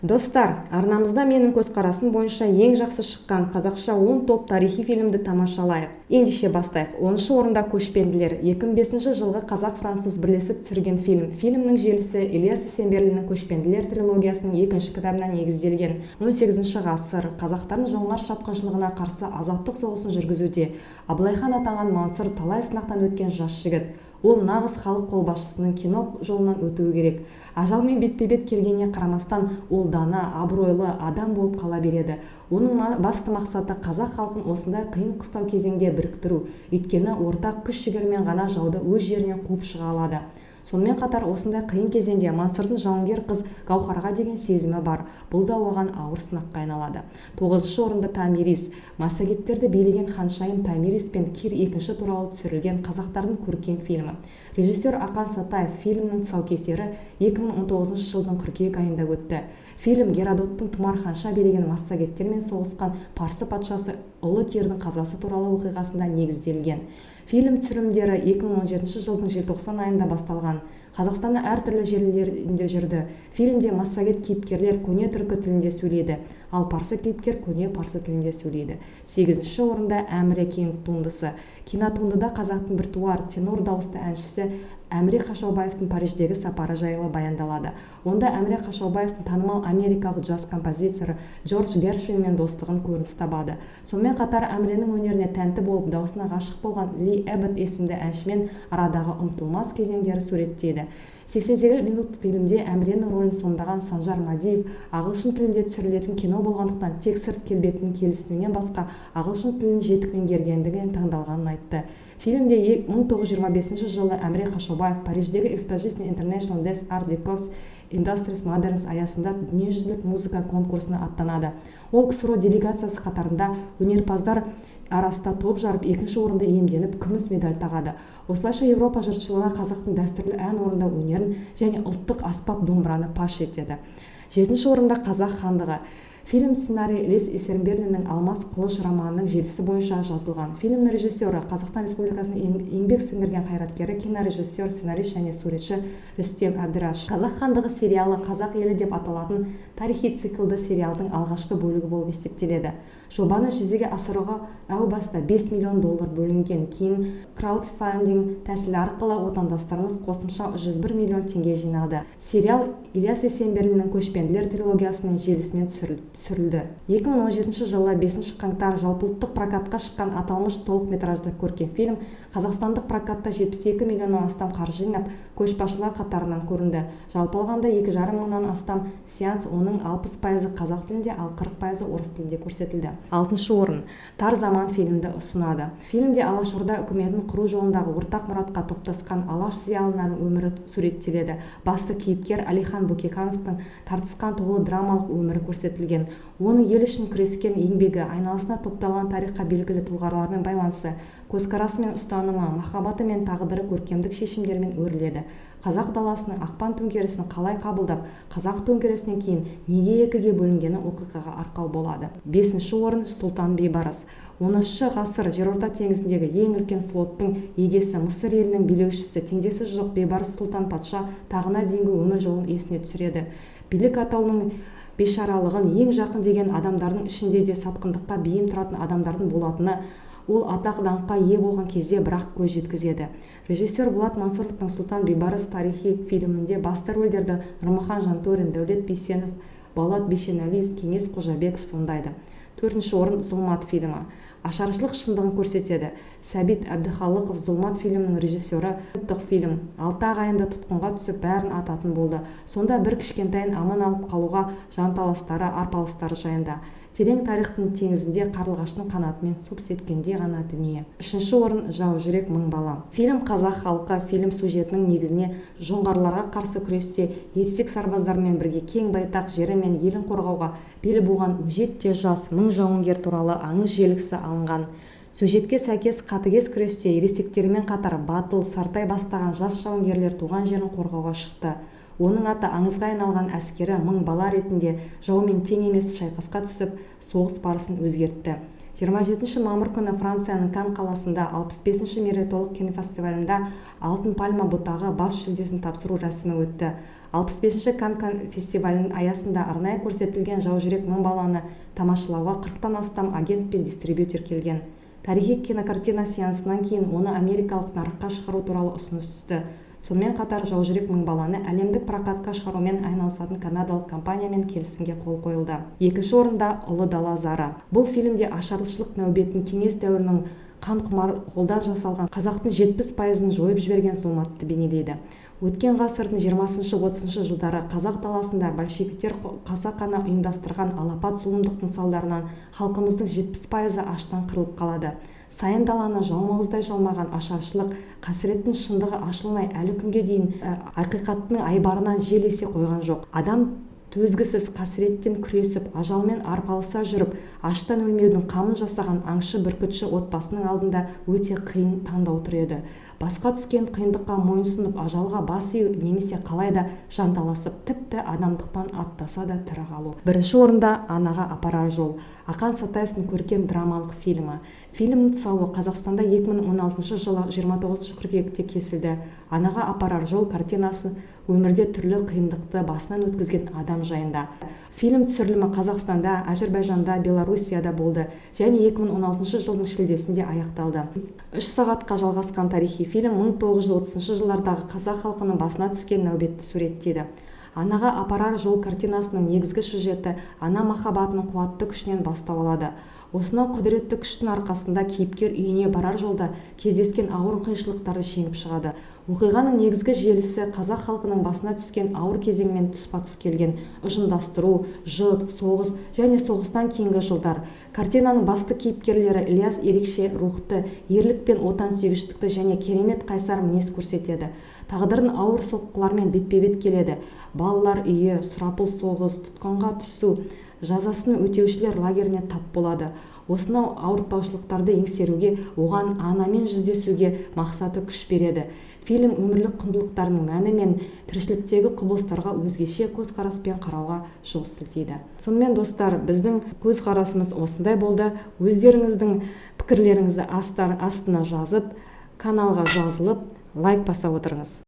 Достар, арнамызда менің көзқарасым бойынша ең жақсы шыққан қазақша 10 топ тарихи фильмді тамашалайық. Ендеше бастайық. 10-шы орында Көшпенділер. 2005 жылғы қазақ-француз бірлесіп түсірген фильм. Фильмнің желісі Ильяс Есенберлиннің Көшпенділер трилогиясының екінші кітабына негізделген. 18 ғасыр қазақтардың жоңғар шапқыншылығына қарсы азаттық соғысын жүргізуде. Абылайхан атанған Мансұр талай сынақтан өткен жас жігіт. Ол нағыз халық қолбасшысының кино жолынан өтуі керек. Ажалмен бетпе-бет келгеніне қарамастан, ол дана, абыройлы адам болып қала береді. Оның басты мақсаты қазақ халқын осындай қиын қыстау кезеңде біріктіру. Өйткені ортақ күш-жігермен ғана жауды өз жерінен қуып шыға алады. Сонымен қатар осындай қиын кезеңде Мансұрдың жауынгер қыз Гаухарға деген сезімі бар. Бұл да оған ауыр сынаққа айналады. 9-шы орында Томирис. Массагеттерді билеген ханшайым Томирис пен Кир екінші туралы түсірілген қазақтардың көркем фильмі. Режиссер Ақан Сатаев фильмнің тұсаукесері 2019 жылдың қыркүйек айында өтті. Фильм Геродоттың Тұмар ханша билеген массагеттермен соғысқан парсы патшасы Ұлы Кирдің қазасы туралы оқиғасында негізделген. Фильм түсірілімдері 2017 жылдың желтоқсан айында басталған. Қазақстанның әртүрлі жерлерінде жүрді. Фильмде массагет кейіпкерлер көне түркі тілінде сөйлейді, ал парсы кейіпкер көне парсы тілінде сөйлейді. 8-ші орында Әміре кинотуындысы. Кинотуындыда қазақтың біртуар тенор дауысты әншісі Әміре Қашаубаевтың Париждегі сапары жайлы баяндалады. Онда Әміре Қашаубаевтың танымал америкалық джаз композиторы Джордж Гершвинмен достығын көрініс табады. Сонымен қатар Әміренің өнеріне тәнті болып, даусына ғашық болған Ли Эббот есімді әншімен арадағы ұмытылмас кезеңдері суреттейді. 88 минут фильмде Әміренің рөлін сомдаған Санжар Мадиев ағылшын тілінде түсірілетін кино болғандықтан тек сырт келбетінің келісуінен басқа ағылшын тілін жетік меңгергендігін таңдалғанын айтты. Фильмде 1925 жылы Әміре Қашаубаев Париждегі Exposition International des Arts Décors Industries Moderns аясында дүниежүзілік музыка конкурсына аттанады. Ол КСРО делегациясы қатарында өнерпаздар арасында топ жарып, екінші орында иемденіп, күміс медаль тағады. Осылайша Европа жұртшылығына қазақтың дәстүрлі ән орындау өнерін және ұлттық аспап домбыраны паш етеді. 7-ші орында Қазақ хандығы. Фильм сценарийі Ильяс Есенберлиннің Алмас қылыш романының желісі бойынша жазылған. Фильмнің режиссері Қазақстан Республикасының еңбек сіңірген қайраткері, кинорежиссер, сценарист және суретші Рүстем Әбдіраш. Қазақ хандығы сериалы Қазақ елі деп аталатын тарихи циклды сериалдың алғашқы бөлігі болып есептеледі. Жобаны жүзеге асыруға әу баста $5 миллион бөлінген, кейін краудфандинг тәсілі арқылы отандастарымыз қосымша 101 миллион теңге жинады. Сериал Ильяс Есенберлиннің Көшпенділер трилогиясының желісімен түсірілді. 2017 жылы 5 қаңтар жалпыұлттық прокатқа шыққан аталмыш толықметражды көркем фильм қазақстандық прокатта 72 миллионнан астам қаржы жинап, көшбасшылар қатарынан көрінді. Жалпы алғанда 2,5 мыңнан астам сеанс, оның 60% қазақ тілінде, ал 40% орыс тілінде көрсетілді. 6-шы орын Тар заман фильмді ұсынады. Фильмде Алашорда үкіметін құру жолындағы ортақ мұратқа топтасқан алаш зиялыларының өмірі суреттеледі. Басты кейіпкер Әлихан Бөкейхановтың тартысқан толы драмалық өмірі көрсетілген. Оның ел үшін күрескен еңбегі, айналасына топталған тарихқа белгілі тұлғалармен байланысы, көзқарасы мен ұстанымы, махаббаты мен тағдыры көркемдік шешімдермен өріледі. Қазақ даласының ақпан төңкерісін қалай қабылдап, қазақ төңкерісінен кейін неге екіге бөлінгені оқиғаға арқау болады. 5-ші орын Сұлтан Бейбарыс. 10-шы ғасыр жерорта теңізіндегі ең үлкен флоттың егесі, Мысыр елінің билеушісі, теңдесі жоқ Бейбарыс Сұлтан патша тағына дейінгі өмір жолын есіне түсіреді. Билік атаулының бейшаралығын, ең жақын деген адамдардың ішінде де сатқындыққа бейім тұратын адамдардың болатыны, ол атақ даңққа ие болған кезде бірақ көз жеткізеді. Режиссер Болат Мансұровтың Сұлтан Бейбарыс тарихи фильмінде басты рөлдерді Нұрмахан Жантөрин, Дәулет Бейсенов, Болат Бейшеналиев, Кеңес Қожабеков сомдайды. 4-ші орын Зұлмат фильмі. Ашаршылық шындығын көрсетеді. Сәбит Әбдіхалықов Зұлмат фильмінің режиссері. Ұлттық фильм 6 ағайынды тұтқынға түсіп бәрін ататын болды. Сонда бір кішкентайын аман алып қалуға жанталастары, арпалыстары жайында. Терең тарихтың теңізінде қарлығаштың қанатымен суп сеткенде ғана дүние. 3-ші орын Жау жүрек мың бала. Фильм қазақ халқы фильм сюжетінің негізіне жоңғарларға қарсы күресте ересек сарбаздармен бірге кең байтақ жері мен елін қорғауға бел буған өжетте жас мың жауынгер туралы аңыз желісі алынған. Сюжетке сәйкес қатыгез күресте ересектермен қатар батыл, сартай бастаған жас жауынгерлер туған жерін қорғауға шықты. Оның аты аңызға айналған әскері мың бала ретінде жаумен тең емес шайқасқа түсіп, соғыс барысын өзгертті. 27 мамыр күні Францияның Кан қаласында 65-ші мерейтойлық кинофестивалінде Алтын пальма бұтағы бас жүлдесін тапсыру рәсімі өтті. 65-ші Канн фестивалінің аясында арнайы көрсетілген «Жаужүрек мың баланы» тамашалауға 40-тан астам агент пен дистрибьютер келген. Тарихи кинокартина сеансынан кейін оны америкалық нарыққа шығару туралы ұсыныс түсті. Сонымен қатар «Жаужүрек мың баланы» әлемдік прокатқа шығарумен айналысатын канадалық компаниямен келісімге қол қойылды. Екінші орында «Ұлы дала зары». Бұл фильмде ашаршылық нәубетін кеңес дәуірінің қанқұмар қолдан жасалған қазақтың 70%-ын жойып жіберген зұлматты бейнелейді. Өткен ғасырдың 20-30 жылдары қазақ даласында большевиктер қасақана ұйымдастырған алапат зұлымдықтың салдарынан халқымыздың 70%-ы аштан қырылып қалады. Сайын даланы жалмауыздай жалмаған ашаршылық қасіреттің шындығы ашылмай әлі күнге дейін ақиқаттың айбарынан жел есе қойған жоқ. Адам төзгісіз қасіреттен күресіп, ажалмен арпалыса жүріп, аштан өлмеудің қамын жасаған аңшы бүркітші отбасының алдында өте қиын таңдау тұр еді. Басқа түскен қиындыққа мойынсұнып, ажалға бас ию немесе қалайда жанталасып, тіпті адамдықтан аттаса да тірі қалу. Бірінші орында «Анаға апарар жол». Ақан Сатаевтың көркем драмалық фильмі. Фильмнің тұсауы Қазақстанда 2016 жылы 29 қыркүйекте кесілді. «Анаға апарар жол» картинасы өмірде түрлі қиындықты басынан өткізген адам жайында. Фильм түсірілімі Қазақстанда, Әзербайжанда, Белоруссияда болды және 2016 жылдың шілдесінде аяқталды. 3 сағатқа жалғасқан тарихи фильм 1930 жылдардағы қазақ халқының басына түскен нәубетті суреттейді. «Анаға апарар жол» картинасының негізгі сюжеті ана махаббатының қуатты күшінен бастау алады. Осынау құдіретті күштің арқасында кейіпкер үйіне барар жолда кездескен ауыр қиыншылықтарды жеңіп шығады. Оқиғаның негізгі желісі қазақ халқының басына түскен ауыр кезеңмен тұспа-тұс келген ұжымдастыру, жұт, соғыс және соғыстан кейінгі жылдар. Картинаның басты кейіпкерлері Ілияс ерекше рухты, ерлік пен отансүйгіштікті және керемет қайсар мінез көрсетеді. Тағдырын ауыр соққылармен бетпе-бет келеді. Балалар үйі, сұрапыл соғыс, тұтқынға түсу, жазасын өтеушілер лагеріне тап болады. Осынау ауыртпаушылықтарды еңсеруге, оған анамен жүздесуге мақсаты күш береді. Фильм өмірлік құндылықтардың мәні мен тіршіліктегі құбылыстарға өзгеше көзқараспен қарауға жол сілтейді. Сонымен достар, біздің көзқарасымыз осындай болды. Өздеріңіздің пікірлеріңізді астына жазып, каналға жазылып, лайк баса отырыңыз.